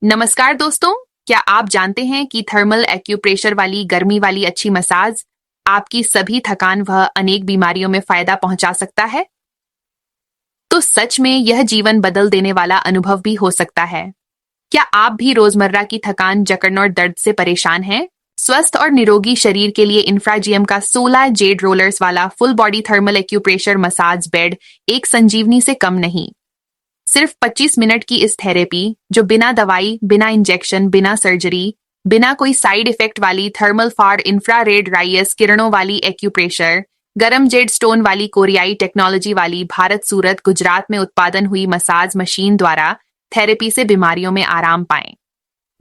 नमस्कार दोस्तों, क्या आप जानते हैं कि थर्मल एक्यूप्रेशर वाली गर्मी वाली अच्छी मसाज आपकी सभी थकान व अनेक बीमारियों में फायदा पहुंचा सकता है? तो सच में यह जीवन बदल देने वाला अनुभव भी हो सकता है। क्या आप भी रोजमर्रा की थकान, जकड़न और दर्द से परेशान हैं? स्वस्थ और निरोगी शरीर के लिए इंफ्राजीएम का 16 जेड रोलर्स वाला full body thermal acupressure massage bed एक संजीवनी से कम नहीं। सिर्फ 25 मिनट की इस थेरेपी, जो बिना दवाई, बिना इंजेक्शन, बिना सर्जरी, बिना कोई साइड इफेक्ट वाली थर्मल फार इंफ्रारेड राइस किरणों वाली एक्यूप्रेशर, गरम जेड स्टोन वाली कोरियाई टेक्नोलॉजी वाली भारत, सूरत, गुजरात में उत्पादन हुई मसाज मशीन द्वारा थेरेपी से बीमारियों में आराम पाएं,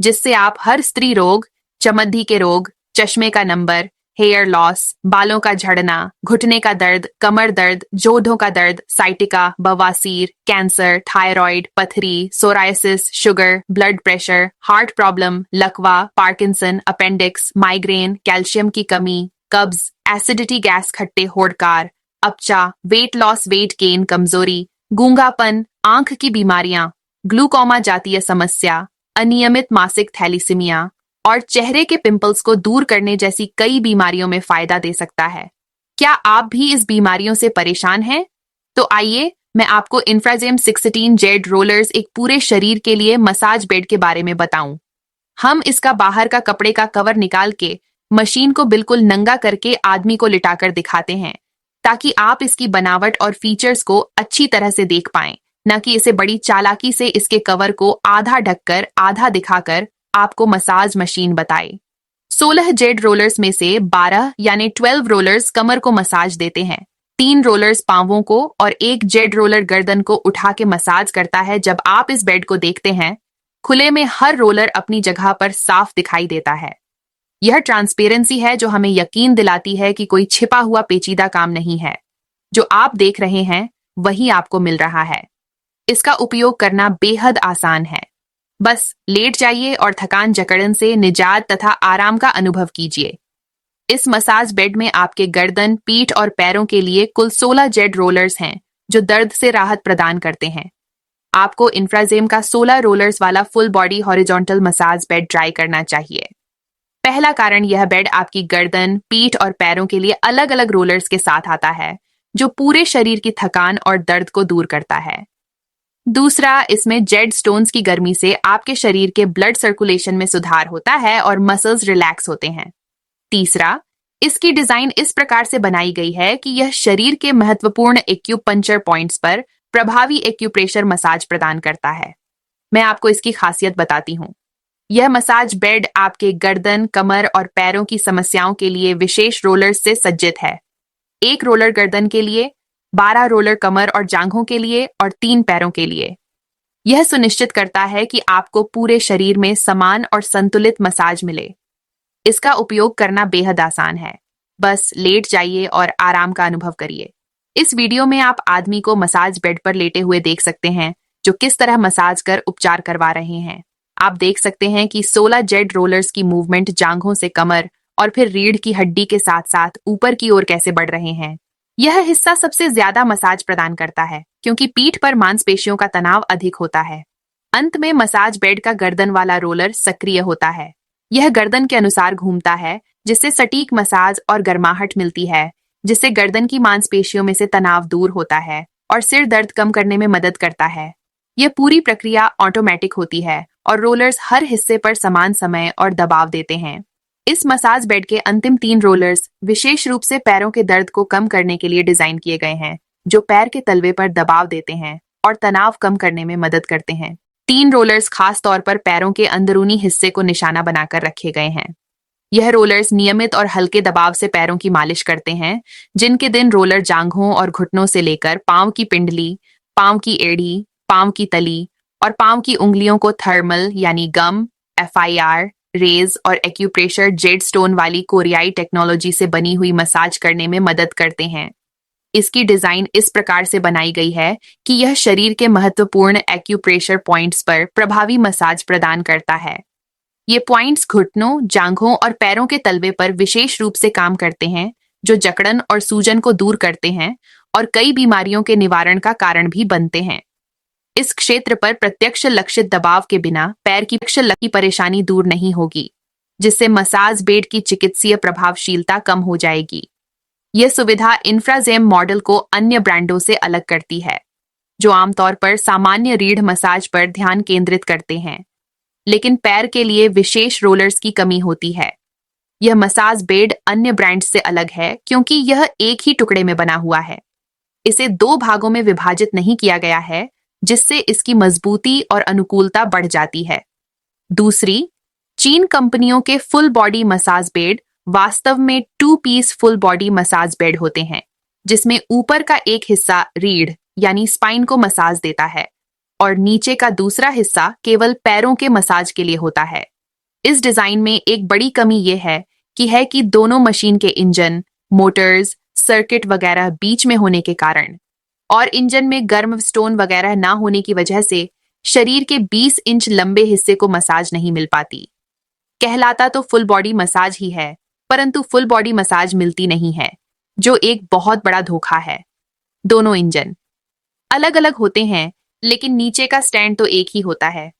जिससे आप हर स्त्री रोग, चमद्दी के रोग, चश्मे का नंबर, हेयर लॉस, बालों का झड़ना, घुटने का दर्द, कमर दर्द, जोड़ों का दर्द, साइटिका, बवासीर, कैंसर, थायराइड, पथरी, psoriasis, sugar, blood pressure, heart problem, लकवा, पार्किंसन, अपेंडिक्स, माइग्रेन, कैल्शियम की कमी, कब्ज, एसिडिटी, गैस, खट्टे होड़कार, अपचा, वेट लॉस, वेट गेन, कमजोरी, गूंगापन, आंख की बीमारियां, ग्लूकोमा जातीय समस्या, अनियमित मासिक, थैलीसीमिया और चेहरे के पिंपल्स को दूर करने जैसी कई बीमारियों में फायदा दे सकता है। क्या आप भी इस बीमारियों से परेशान हैं? तो आइए मैं आपको इंफ्राजेम 16 जेड रोलर्स एक पूरे शरीर के लिए मसाज बेड के बारे में बताऊं। हम इसका बाहर का कपड़े का कवर निकाल के मशीन को बिल्कुल नंगा करके आदमी को लिटाकर दिखाते हैं, ताकि आप इसकी बनावट और फीचर्स को अच्छी तरह से देख पाएं, न कि इसे बड़ी चालाकी से इसके कवर को आधा ढककर आधा दिखाकर आपको मसाज मशीन बताए। 16 जेड रोलर्स में से 12 यानी 12 रोलर्स कमर को मसाज देते हैं, 3 रोलर्स पांवों को और एक जेड रोलर गर्दन को उठा के मसाज करता है। जब आप इस बेड को देखते हैं, खुले में हर रोलर अपनी जगह पर साफ दिखाई देता है। यह ट्रांसपेरेंसी है जो हमें यकीन दिलाती है कि कोई छिपा हुआ पेचीदा काम नहीं है। जो आप देख रहे हैं वही आपको मिल रहा है। इसका उपयोग करना बेहद आसान है। बस लेट जाइए और थकान, जकड़न से निजात तथा आराम का अनुभव कीजिए। इस मसाज बेड में आपके गर्दन, पीठ और पैरों के लिए कुल 16 जेड रोलर्स हैं, जो दर्द से राहत प्रदान करते हैं। आपको इंफ्राजेम का 16 रोलर्स वाला full body horizontal massage bed try करना चाहिए। पहला कारण, यह बेड आपकी गर्दन, पीठ और पैरों के लिए अलग अलग रोलर्स के साथ आता है, जो पूरे शरीर की थकान और दर्द को दूर करता है। दूसरा, इसमें जेड स्टोन्स की गर्मी से आपके शरीर के ब्लड सर्कुलेशन में सुधार होता है और मसल्स रिलैक्स होते हैं। तीसरा, इसकी डिजाइन इस प्रकार से बनाई गई है कि यह शरीर के महत्वपूर्ण एक्यूपंक्चर पॉइंट्स पर प्रभावी एक्यूप्रेशर मसाज प्रदान करता है। मैं आपको इसकी खासियत बताती हूँ। यह मसाज बेड आपके गर्दन, कमर और पैरों की समस्याओं के लिए विशेष रोलर्स से सज्जित है। एक रोलर गर्दन के लिए, 12 रोलर कमर और जांघों के लिए और 3 पैरों के लिए। यह सुनिश्चित करता है कि आपको पूरे शरीर में समान और संतुलित मसाज मिले। इसका उपयोग करना बेहद आसान है। बस लेट जाइए और आराम का अनुभव करिए। इस वीडियो में आप आदमी को मसाज बेड पर लेटे हुए देख सकते हैं, जो किस तरह मसाज कर उपचार करवा रहे हैं। आप देख सकते हैं कि 16 जेड रोलर्स की मूवमेंट जांघों से कमर और फिर रीढ़ की हड्डी के साथ साथ ऊपर की ओर कैसे बढ़ रहे हैं। यह हिस्सा सबसे ज्यादा मसाज प्रदान करता है, क्योंकि पीठ पर मांसपेशियों का तनाव अधिक होता है। अंत में मसाज बेड का गर्दन वाला रोलर सक्रिय होता है। यह गर्दन के अनुसार घूमता है, जिससे सटीक मसाज और गर्माहट मिलती है, जिससे गर्दन की मांसपेशियों में से तनाव दूर होता है और सिर दर्द कम करने में मदद करता है। यह पूरी प्रक्रिया ऑटोमेटिक होती है और रोलर्स हर हिस्से पर समान समय और दबाव देते हैं। इस मसाज बेड के अंतिम 3 रोलर्स विशेष रूप से पैरों के दर्द को कम करने के लिए डिजाइन किए गए हैं, जो पैर के तलवे पर दबाव देते हैं और तनाव कम करने में मदद करते हैं। 3 रोलर्स खास तौर पर पैरों के अंदरूनी हिस्से को निशाना बनाकर रखे गए हैं। यह रोलर्स नियमित और हल्के दबाव से पैरों की मालिश करते हैं। जिनके दिन रोलर जांघों और घुटनों से लेकर पांव की पिंडली, पांव की एड़ी, पांव की तली और पांव की उंगलियों को थर्मल यानी गम, FIR, रेज और एक्यूप्रेशर जेड स्टोन वाली कोरियाई टेक्नोलॉजी से बनी हुई मसाज करने में मदद करते हैं। इसकी डिजाइन इस प्रकार से बनाई गई है कि यह शरीर के महत्वपूर्ण एक्यूप्रेशर पॉइंट्स पर प्रभावी मसाज प्रदान करता है। ये पॉइंट्स घुटनों, जांघों और पैरों के तलवे पर विशेष रूप से काम करते हैं, जो जकड़न और सूजन को दूर करते हैं और कई बीमारियों के निवारण का कारण भी बनते हैं। इस क्षेत्र पर प्रत्यक्ष लक्षित दबाव के बिना पैर की की परेशानी दूर नहीं होगी, जिससे मसाज बेड की चिकित्सीय प्रभावशीलता कम हो जाएगी। यह सुविधा इंफ्राजेम मॉडल को अन्य ब्रांडों से अलग करती है, जो आमतौर पर सामान्य रीढ़ मसाज पर ध्यान केंद्रित करते हैं, लेकिन पैर के लिए विशेष रोलर्स की कमी होती है। यह मसाज बेड अन्य ब्रांड से अलग है क्योंकि यह एक ही टुकड़े में बना हुआ है। इसे 2 भागों में विभाजित नहीं किया गया है, जिससे इसकी मजबूती और अनुकूलता बढ़ जाती है। दूसरी, चीन कंपनियों के फुल बॉडी मसाज बेड वास्तव में 2 piece full body massage bed होते हैं, जिसमें ऊपर का एक हिस्सा रीढ़ यानी स्पाइन को मसाज देता है और नीचे का दूसरा हिस्सा केवल पैरों के मसाज के लिए होता है। इस डिजाइन में एक बड़ी कमी यह है कि दोनों मशीन के इंजन, मोटर्स, सर्किट वगैरह बीच में होने के कारण और इंजन में गर्म स्टोन वगैरह ना होने की वजह से शरीर के 20 इंच लंबे हिस्से को मसाज नहीं मिल पाती। कहलाता तो फुल बॉडी मसाज ही है, परंतु फुल बॉडी मसाज मिलती नहीं है, जो एक बहुत बड़ा धोखा है। दोनों इंजन अलग अलग होते हैं, लेकिन नीचे का स्टैंड तो एक ही होता है।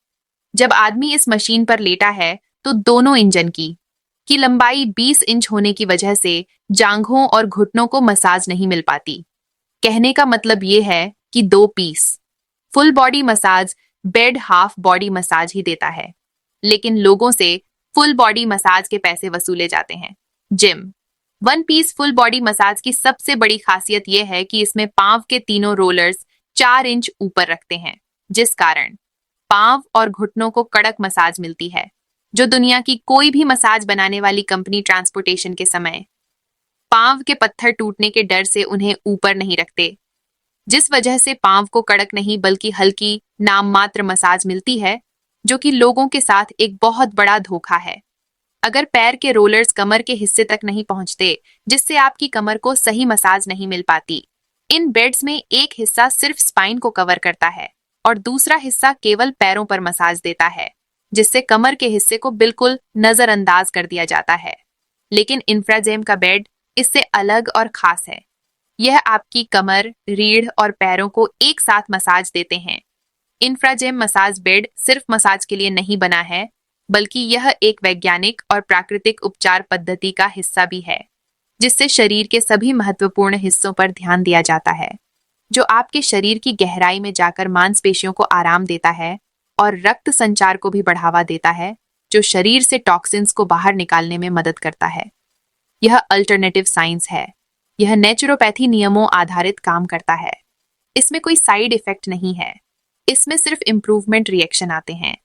जब आदमी इस मशीन पर लेटा है तो दोनों इंजन की लंबाई 20 इंच होने की वजह से जांघों और घुटनों को मसाज नहीं मिल पाती। कहने का मतलब ये है कि 2 piece full body massage bed half body massage ही देता है, लेकिन लोगों से फुल बॉडी मसाज के पैसे वसूले जाते हैं। Gym 1 piece full body massage की सबसे बड़ी खासियत यह है कि इसमें पांव के तीनों रोलर्स 4 इंच ऊपर रखते हैं, जिस कारण पांव और घुटनों को कड़क मसाज मिलती है, जो दुनिया की कोई भी मसाज बनाने वाली कंपनी ट्रांसपोर्टेशन के समय पांव के पत्थर टूटने के डर से उन्हें ऊपर नहीं रखते, जिस वजह से पांव को कड़क नहीं बल्कि हल्की नाम मात्र मसाज मिलती है, जो कि लोगों के साथ एक बहुत बड़ा धोखा है। अगर पैर के रोलर्स कमर के हिस्से तक नहीं पहुंचते, जिससे आपकी कमर को सही मसाज नहीं मिल पाती। इन बेड्स में एक हिस्सा सिर्फ स्पाइन को कवर करता है और दूसरा हिस्सा केवल पैरों पर मसाज देता है, जिससे कमर के हिस्से को बिल्कुल नजरअंदाज कर दिया जाता है। लेकिन इंफ्राजेम का बेड इससे अलग और खास है। यह आपकी कमर, रीढ़ और पैरों को एक साथ मसाज देते हैं। इंफ्राजेम मसाज बेड सिर्फ मसाज के लिए नहीं बना है, बल्कि यह एक वैज्ञानिक और प्राकृतिक उपचार पद्धति का हिस्सा भी है, जिससे शरीर के सभी महत्वपूर्ण हिस्सों पर ध्यान दिया जाता है, जो आपके शरीर की गहराई में जाकर मांसपेशियों को आराम देता है और रक्त संचार को भी बढ़ावा देता है, जो शरीर से टॉक्सिन्स को बाहर निकालने में मदद करता है। यह अल्टरनेटिव साइंस है। यह नेचुरोपैथी नियमों आधारित काम करता है। इसमें कोई साइड इफेक्ट नहीं है। इसमें सिर्फ इम्प्रूवमेंट रिएक्शन आते हैं।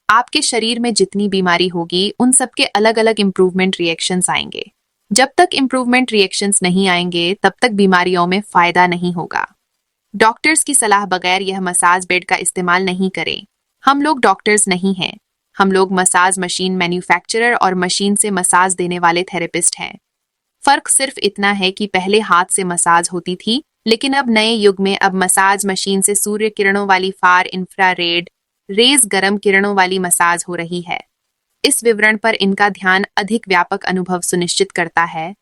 आपके शरीर में जितनी बीमारी होगी, उन सबके अलग अलग इम्प्रूवमेंट रिएक्शंस आएंगे। जब तक इम्प्रूवमेंट रिएक्शंस नहीं आएंगे, तब तक बीमारियों में फायदा नहीं होगा। डॉक्टर्स की सलाह बगैर यह मसाज बेड का इस्तेमाल नहीं करें। हम लोग डॉक्टर्स नहीं हैं। हम लोग मसाज मशीन मैन्युफैक्चरर और मशीन से मसाज देने वाले थेरेपिस्ट हैं। फर्क सिर्फ इतना है कि पहले हाथ से मसाज होती थी, लेकिन अब नए युग में अब मसाज मशीन से सूर्य किरणों वाली फार इंफ्रारेड रेज गर्म किरणों वाली मसाज हो रही है। इस विवरण पर इनका ध्यान अधिक व्यापक अनुभव सुनिश्चित करता है।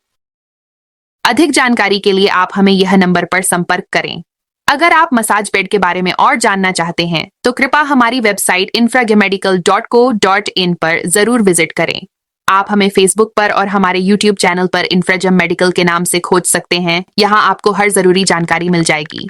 अधिक जानकारी के लिए आप हमें यह नंबर पर संपर्क करें। अगर आप मसाज बेड के बारे में और जानना चाहते हैं, तो कृपया हमारी वेबसाइट infragemmedical.co.in पर जरूर विजिट करें। आप हमें फेसबुक पर और हमारे यूट्यूब चैनल पर इंफ्राजेम मेडिकल के नाम से खोज सकते हैं। यहाँ आपको हर जरूरी जानकारी मिल जाएगी।